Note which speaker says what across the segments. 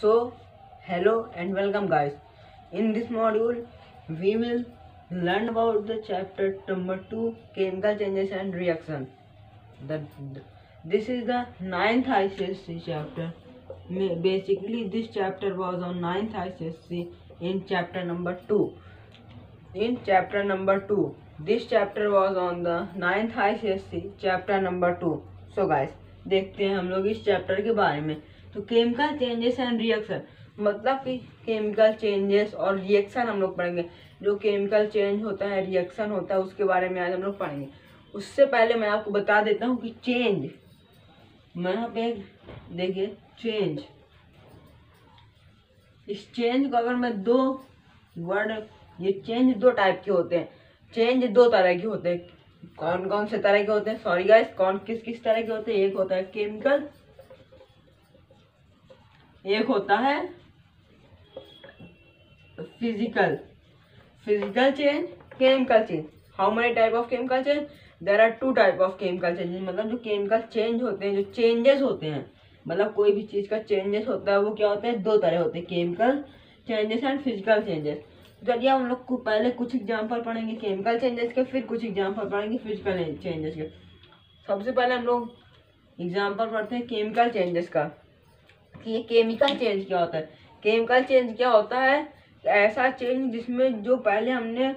Speaker 1: So, hello and welcome guys. In this module, we will learn about the chapter number 2, chemical changes and reaction. This is the 9th ICSC chapter. Basically, this chapter was on 9th ICSC in chapter number 2. This chapter was on the 9th ICSC chapter number 2. So guys, देखते हैं हम लोग इस chapter के बारे में। तो chemical changes and reaction मतलब कि केमिकल चेंजेस और रिएक्शन हम लोग पढ़ेंगे। जो केमिकल चेंज होता है, रिएक्शन होता है, उसके बारे में आज हम लोग पढ़ेंगे। उससे पहले मैं आपको बता देता हूँ कि चेंज, यहाँ पे देखिए चेंज, इस चेंज को अगर मैं दो वर्ड, ये चेंज दो टाइप के होते हैं। चेंज दो तरह के होते हैं। कौन कौन से तरह के होते हैं, सॉरी गाइस, कौन किस किस तरह के होते हैं? एक होता है केमिकल, एक होता है physical change, chemical change. How many type of chemical change? There are 2 type of chemical changes. मतलब जो केमिकल चेंज होते हैं, जो चेंजेस होते हैं, मतलब कोई भी चीज का चेंजेस होता है, वो क्या होता है? 2 तरह होते हैं, chemical changes and physical changes. चलिए हम लोग को पहले कुछ एग्जांपल पढ़ेंगे केमिकल चेंजेस के, फिर कुछ एग्जांपल पढ़ेंगे फिजिकल चेंजेस के। सबसे पहले हम लोग एग्जांपल पढ़ते हैं केमिकल चेंजेस का, कि ये केमिकल चेंज क्या होता है। केमिकल चेंज क्या होता है? ऐसा चेंज जिसमें जो पहले हमने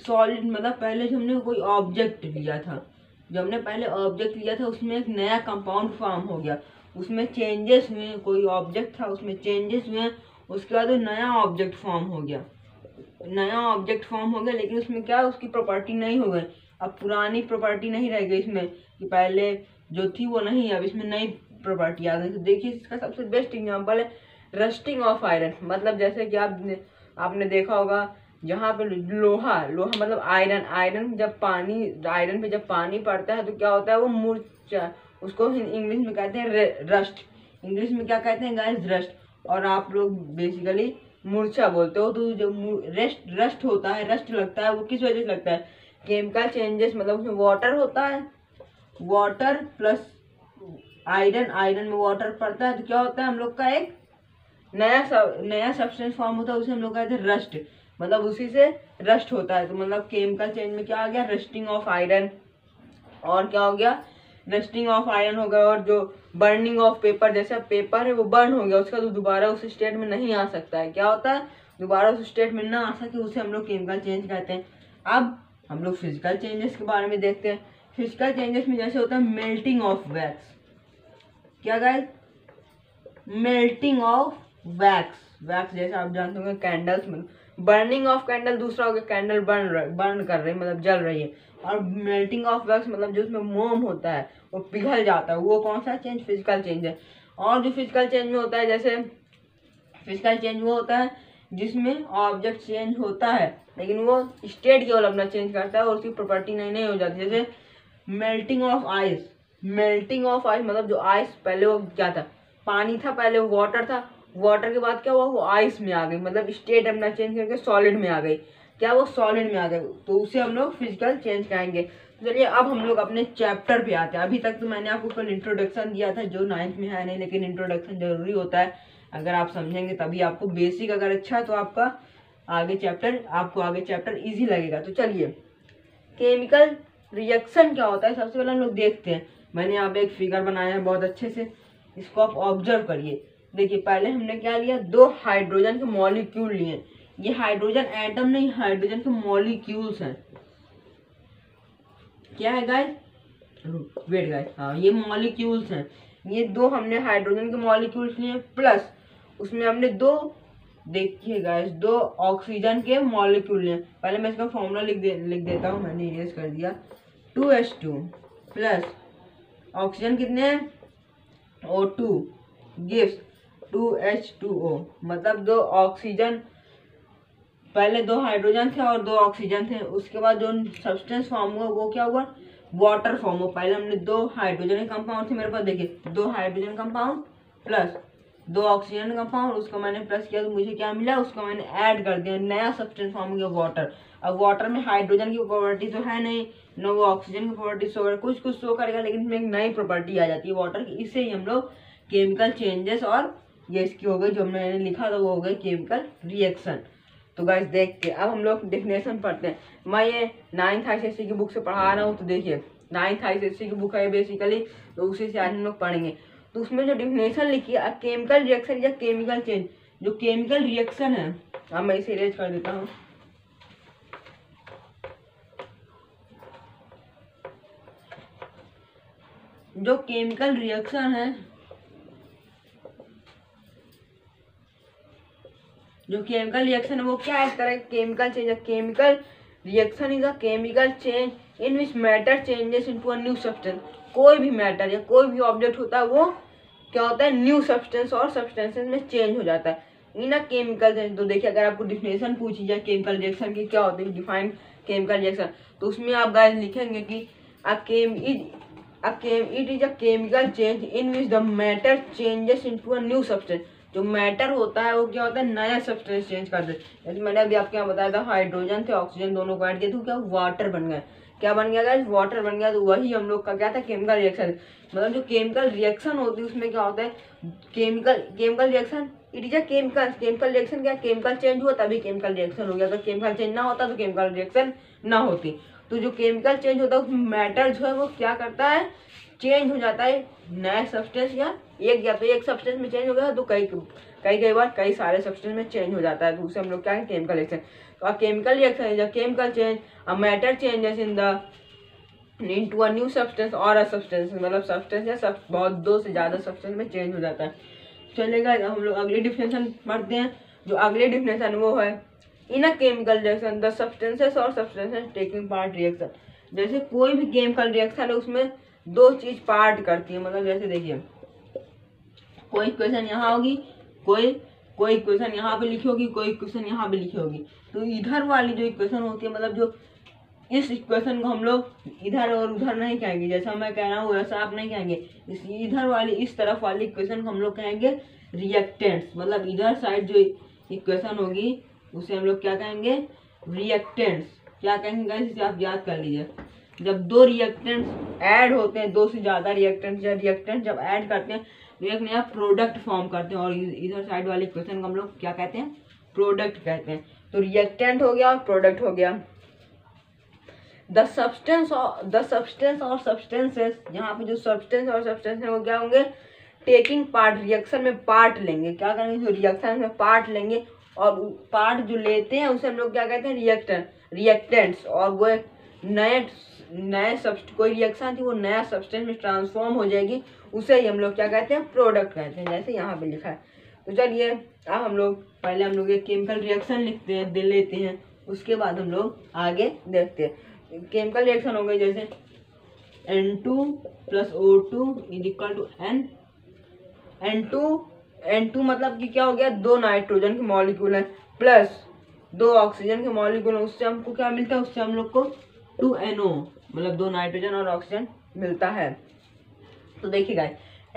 Speaker 1: सॉलिड, मतलब पहले जो हमने कोई ऑब्जेक्ट लिया था, उसमें एक नया कंपाउंड फॉर्म हो गया, उसमें चेंजेस हुए, कोई ऑब्जेक्ट था उसमें चेंजेस हुए, उसके बाद नया ऑब्जेक्ट फॉर्म हो गया, लेकिन उसमें क्या, उसकी प्रॉपर्टी नहीं हो गई। अब पुरानी प्रॉपर्टी नहीं रह गई इसमें, कि पहले जो थी वो नहीं, अब इसमें नई प्रॉपर्टी आ गई। तो देखिए इसका सबसे बेस्ट एग्जांपल है रस्टिंग ऑफ आयरन। मतलब जैसे कि आपने देखा होगा, जहाँ पे लोहा मतलब आयरन पे जब पानी पड़ता है तो क्या होता है? वो मूर्छा, उसको इंग्लिश में कहते हैं रस्ट। इंग्लिश में क्या कहते हैं गाइस? रस्ट। और आप लोग बेसिकली मूर्छा बोलते हो। तो जो रस्ट होता है, रस्ट लगता है, वो किस वजह से लगता है? केमिकल चेंजेस, मतलब उसमें वाटर होता है, वाटर प्लस आयरन में वाटर पड़ता है, तो क्या होता है? हम लोग का एक नया सब्सटेंस फॉर्म होता है, उसे हम लोग कहते हैं रस्ट। मतलब उसी से रस्ट होता है। तो मतलब केमिकल चेंज में क्या आ गया? Rusting of iron. और क्या हो गया? रस्टिंग ऑफ आयरन हो गया। और जो बर्निंग ऑफ पेपर, जैसे पेपर है वो बर्न हो गया, उसका तो दोबारा उस स्टेट में नहीं आ सकता है। क्या होता है? दोबारा उस स्टेट में ना आ सके, उसे हम लोग केमिकल चेंज कहते हैं। अब हम लोग फिजिकल चेंजेस के बारे में देखते हैं। फिजिकल चेंजेस में जैसे होता है मेल्टिंग ऑफ वैक्स। क्या गाइस? मेल्टिंग ऑफ वैक्स जैसे आप जानते होंगे कैंडल्स में। बर्निंग ऑफ कैंडल दूसरा हो गया, कैंडल बर्न कर रही है, मतलब जल रही है। और मेल्टिंग ऑफ वैक्स मतलब जो उसमें मोम होता है वो पिघल जाता है, वो कौन सा चेंज? फिजिकल चेंज है। और जो फिजिकल चेंज में होता है, जैसे फिजिकल चेंज वो होता है जिसमें ऑब्जेक्ट चेंज होता है, लेकिन वो स्टेट केवल अपना चेंज करता है और उसकी प्रॉपर्टी नहीं हो जाती। जैसे मेल्टिंग ऑफ आइस मतलब जो आइस पहले वो क्या था? पानी था, पहले वो वाटर था, वाटर के बाद क्या हुआ? वो आइस में आ गई, मतलब स्टेट अपना चेंज करके सॉलिड में आ गई। क्या वो सॉलिड में आ गई? तो उसे हम लोग फिजिकल चेंज कहेंगे। तो चलिए अब हम लोग अपने चैप्टर पे आते हैं। अभी तक तो मैंने आपको कल इंट्रोडक्शन दिया था, जो 9th में है नहीं, लेकिन इंट्रोडक्शन जरूरी होता है। अगर आप समझेंगे तभी आपको बेसिक अगर अच्छा, तो आपको आगे चैप्टर ईजी लगेगा। तो चलिए केमिकल रिएक्शन क्या होता है सबसे पहले हम लोग देखते हैं। मैंने यहाँ पे एक फिगर बनाया है बहुत अच्छे से, इसको आप ऑब्जर्व करिए। देखिए पहले हमने क्या लिया? 2 हाइड्रोजन के मॉलिक्यूल लिए। ये हाइड्रोजन एटम नहीं, हाइड्रोजन के मॉलिक्यूल्स हैं। क्या है गाइस? वेट गाइस, हाँ ये मॉलिक्यूल्स हैं। ये 2 हमने हाइड्रोजन के मॉलिक्यूल्स लिए, प्लस उसमें हमने 2, देखिए गाइस, 2 ऑक्सीजन के मॉलिक्यूल लिए। पहले मैं इसका फॉर्मूला लिख देता हूँ, मैंने इरेज कर दिया। 2H2 प्लस ऑक्सीजन कितने हैं? O2 gives 2H2O। मतलब 2 ऑक्सीजन, पहले 2 हाइड्रोजन थे और 2 ऑक्सीजन थे, उसके बाद जो सब्सटेंस फॉर्म हुआ वो क्या हुआ? वाटर फॉर्म हुआ। पहले हमने 2 हाइड्रोजन कंपाउंड थे मेरे पास, देखिए 2 hydrogen compound plus 2 oxygen compound, उसको मैंने प्लस किया तो मुझे क्या मिला? उसको मैंने ऐड कर दिया, नया सब्सटेंस फॉर्म हो गया वाटर। अब वाटर में हाइड्रोजन की प्रॉपर्टी तो है नहीं, न वो ऑक्सीजन की प्रॉपर्टी शो करेगा, कुछ शो करेगा, लेकिन इसमें एक नई प्रॉपर्टी आ जाती है वाटर की। इससे ही हम लोग केमिकल चेंजेस और ये इसकी हो गई, जो मैंने लिखा था वो हो गई केमिकल रिएक्शन। तो गाइस देखते अब हम लोग डेफिनेशन पढ़ते हैं। मैं ये 9th ICSE की बुक से पढ़ा रहा हूँ, तो देखिए 9th ICSE की बुक है बेसिकली, तो उसी से आज हम लोग पढ़ेंगे। तो उसमें जो डेफिनेशन लिखी है केमिकल रिएक्शन या केमिकल चेंज, जो केमिकल रिएक्शन है, अब मैं इसे इरेज कर देता हूँ। जो केमिकल रिएक्शन है, जो केमिकल रिएक्शन है वो क्या है, इस तरह chemical change. Chemical reaction is a chemical change in which matter changes into a new substance. कोई भी मैटर या कोई भी ऑब्जेक्ट होता है वो क्या होता है, न्यू सब्सटेंस और सब्सटेंसेस में चेंज हो जाता है इन अ केमिकल चेंज। तो देखिए अगर आपको डिफिनेशन पूछी जाए केमिकल रिएक्शन की क्या होती है, डिफाइन केमिकल रिएक्शन, तो उसमें आप गाइस लिखेंगे कि it is a chemical change in which the matter changes into a new substance। जो मैटर होता है वो क्या होता है, नया सब्सटेंस चेंज कर दे। जैसे मैंने अभी आपको यहाँ बताया था हाइड्रोजन थे ऑक्सीजन दोनों को ऐड किया तो क्या वाटर बन गया। क्या बन गया गाइस, वाटर बन गया। तो वही हम लोग का क्या था, केमिकल रिएक्शन। मतलब जो केमिकल रिएक्शन होती है उसमें क्या होता है, chemical reaction it is a chemical reaction. क्या केमिकल चेंज हुआ तभी केमिकल रिएक्शन हो गया, अगर केमिकल चेंज ना होता तो केमिकल रिएक्शन ना होती। तो जो केमिकल चेंज होता है उसमें मैटर जो है वो क्या करता है, चेंज हो जाता है नया सब्सटेंस, या तो एक सब्सटेंस में चेंज हो गया तो कई बार कई सारे सब्सटेंस में चेंज हो जाता है। तो उसे हम लोग क्या है, केमिकल रिएक्शन। तो chemical reaction is a chemical change a matter changes into a new substance और अ सब्सटेंस, मतलब सब्सटेंस या बहुत दो से ज्यादा सब्सटेंस में चेंज हो जाता है। चलेगा, हम लोग अगली डिफिनेशन पढ़ते हैं। जो अगली डिफिनेशन वो है in a chemical reaction the substances और सब्सटेंसेस टेकिंग पार्ट रिएक्शन। जैसे कोई भी केमिकल रिएक्शन है उसमें दो चीज पार्ट करती है। मतलब जैसे देखिए कोई इक्वेशन यहाँ होगी, कोई इक्वेशन यहाँ पे लिखी होगी, कोई इक्वेशन यहाँ पे लिखी होगी। तो इधर वाली जो इक्वेशन होती है, मतलब जो इस इक्वेशन को हम लोग इधर और उधर नहीं कहेंगे, जैसा मैं कह रहा हूँ वैसा आप नहीं कहेंगे। इधर वाली इस तरफ वाली इक्वेशन को हम लोग कहेंगे रिएक्टेंट्स। मतलब इधर साइड जो इक्वेशन होगी उसे हम लोग क्या कहेंगे, रिएक्टेंट्स। क्या कहेंगे गाइस, इसे आप याद कर लीजिए। जब दो रिएक्टेंट्स ऐड होते हैं, दो से ज्यादा रिएक्टेंट्स या रिएक्टेंट जब ऐड करते हैं तो एक नया प्रोडक्ट फॉर्म करते हैं, और इधर साइड वाले इक्वेशन को हम लोग क्या कहते हैं, प्रोडक्ट कहते हैं। तो रिएक्टेंट हो गया और प्रोडक्ट हो गया। द सब्सटेंस और सब्सटेंसेस, यहाँ पे जो सब्सटेंस और सब्सटेंस है वो क्या होंगे, टेकिंग पार्ट, रिएक्शन में पार्ट लेंगे। क्या करेंगे, जो रिएक्शन में पार्ट लेंगे, और पार्ट जो लेते हैं उसे हम लोग क्या कहते हैं, रिएक्टेंट्स। और वो नए कोई रिएक्शन थी वो नया सब्सटेंस में ट्रांसफॉर्म हो जाएगी, उसे ही हम लोग क्या कहते हैं, प्रोडक्ट कहते हैं, जैसे यहाँ पे लिखा है। तो चलिए अब हम लोग पहले एक केमिकल रिएक्शन लिखते हैं, दे लेते हैं, उसके बाद हम लोग आगे देखते हैं। केमिकल रिएक्शन हो गई जैसे N2 + O2 = N2 मतलब कि क्या हो गया, दो नाइट्रोजन के मॉलिक्यूल हैं प्लस दो ऑक्सीजन के मॉलिक्यूल हैं, उससे हमको क्या मिलता है, उससे हम लोग को 2NO मतलब दो नाइट्रोजन और ऑक्सीजन मिलता है। तो देखिए गाइस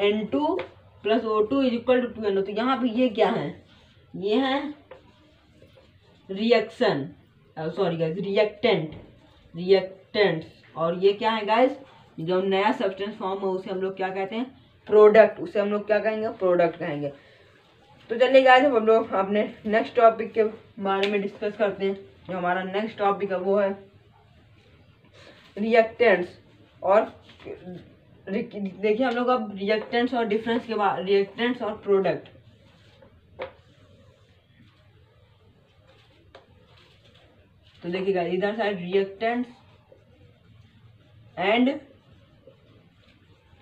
Speaker 1: N2 + O2 = 2NO। तो यहाँ पे ये क्या है, ये है रिएक्शन, सॉरी गाइस रिएक्टेंट्स। और ये क्या है गाइस, जो नया सब्सटेंस फॉर्म है उसे हम लोग क्या कहते हैं, प्रोडक्ट। उसे हम लोग क्या कहेंगे, प्रोडक्ट कहेंगे। तो चलिए गाइस अब हम लोग अपने नेक्स्ट टॉपिक के बारे में डिस्कस करते हैं। जो हमारा नेक्स्ट टॉपिक है वो है रिएक्टेंट्स। और देखिए हम लोग अब रिएक्टेंट्स और डिफरेंस के बाद, रिएक्टेंट्स और प्रोडक्ट। तो देखिएगा इधर साइड रिएक्टेंट्स एंड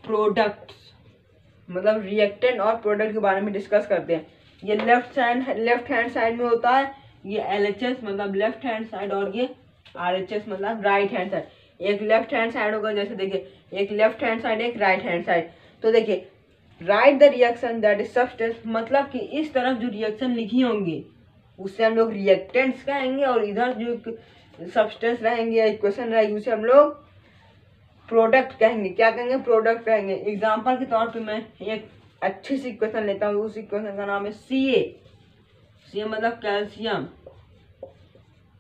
Speaker 1: प्रोडक्ट्स, मतलब रिएक्टेंट और प्रोडक्ट के बारे में डिस्कस करते हैं। ये लेफ्ट हैंड साइड में होता है, ये LHS मतलब लेफ्ट हैंड साइड, और ये RHS मतलब राइट हैंड साइड। एक लेफ्ट हैंड साइड होगा, जैसे देखिए एक लेफ्ट हैंड साइड, एक राइट हैंड साइड। तो देखिए right the reaction that is substance, मतलब कि इस तरफ जो रिएक्शन लिखी होंगी उससे हम लोग रिएक्टेंट्स कहेंगे, और इधर जो सब्सटेंस रहेंगे या इक्वेशन रहेगी उसे हम लोग प्रोडक्ट कहेंगे। क्या कहेंगे, प्रोडक्ट कहेंगे। एग्जाम्पल के तौर पे मैं एक अच्छी सी इक्वेशन लेता हूँ, उस इक्वेशन का नाम है Ca मतलब कैल्शियम।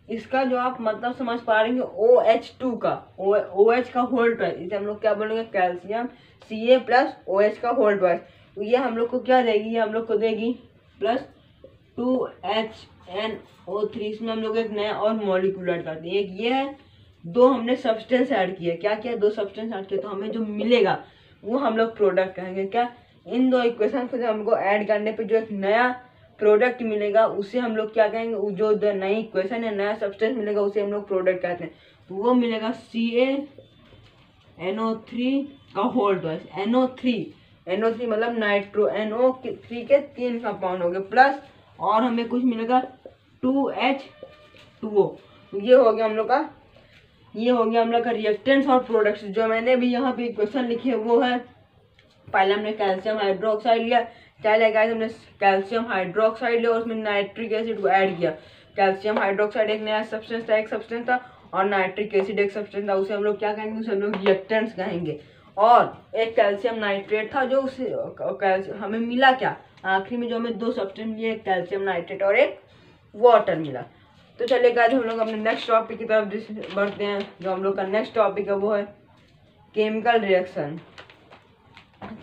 Speaker 1: इसका जो आप मतलब समझ पा रहे हैं OH2 का, OH का होल ट्वाइस, इसे हम लोग क्या बोलेंगे, कैल्शियम Ca + OH का होल ट्वाइस। तो ये हम लोग को क्या देगी, ये हम लोग को देगी प्लस 2HNO3। इसमें हम लोग एक नया और मॉलिक्यूल ऐड करते हैं। एक ये है, दो हमने सब्सटेंस ऐड किया। क्या किया, दो सब्सटेंस ऐड किया, तो हमें जो मिलेगा वो हम लोग प्रोडक्ट कहेंगे। क्या, इन दो इक्वेशन को हमको ऐड करने पे जो एक नया प्रोडक्ट मिलेगा उसे हम लोग क्या कहेंगे, जो नई इक्वेशन या नया सब्सटेंस मिलेगा उसे हम लोग प्रोडक्ट कहते हैं। तो वो मिलेगा CaNO3 का होल ट्वाइस। NO3 मतलब नाइट्रो, NO3 के 3 कंपाउंड हो गए, प्लस और हमें कुछ मिलेगा 2H2O। तो ये हो गया हम लोग का, ये हो गया हम लोग का रिएक्टेंट्स और प्रोडक्ट्स। जो मैंने भी यहाँ पे इक्वेशन लिखी है वो है, पहले हमने कैल्शियम हाइड्रोक्साइड लिया। क्या लिया, हमने कैल्शियम हाइड्रोक्साइड लिया और उसमें नाइट्रिक एसिड को ऐड किया। कैल्शियम हाइड्रोक्साइड एक नया सब्सटेंस था, एक सब्सटेंस था, और नाइट्रिक एसिड एक सब्सटेंस था। उसे हम लोग क्या कहेंगे, उसे हम लोग रिएक्टेंट्स कहेंगे। और एक कैल्शियम नाइट्रेट था जो उसे हमें मिला क्या, आखिरी में जो हमें दो सब्सटेंस मिले, एक कैल्शियम नाइट्रेट और एक वाटर मिला। तो चलिए गाइस हम लोग अपने नेक्स्ट टॉपिक की तरफ बढ़ते हैं। जो हम लोग का नेक्स्ट टॉपिक है वो है केमिकल रिएक्शन।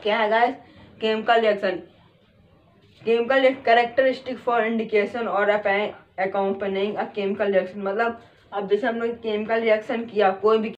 Speaker 1: क्या है guys, chemical reaction. Chemical characteristic for indication और अकम्पनिंग अ केमिकल रिएक्शन। मतलब अब जैसे हम लोग केमिकल रिएक्शन किया, कोई भी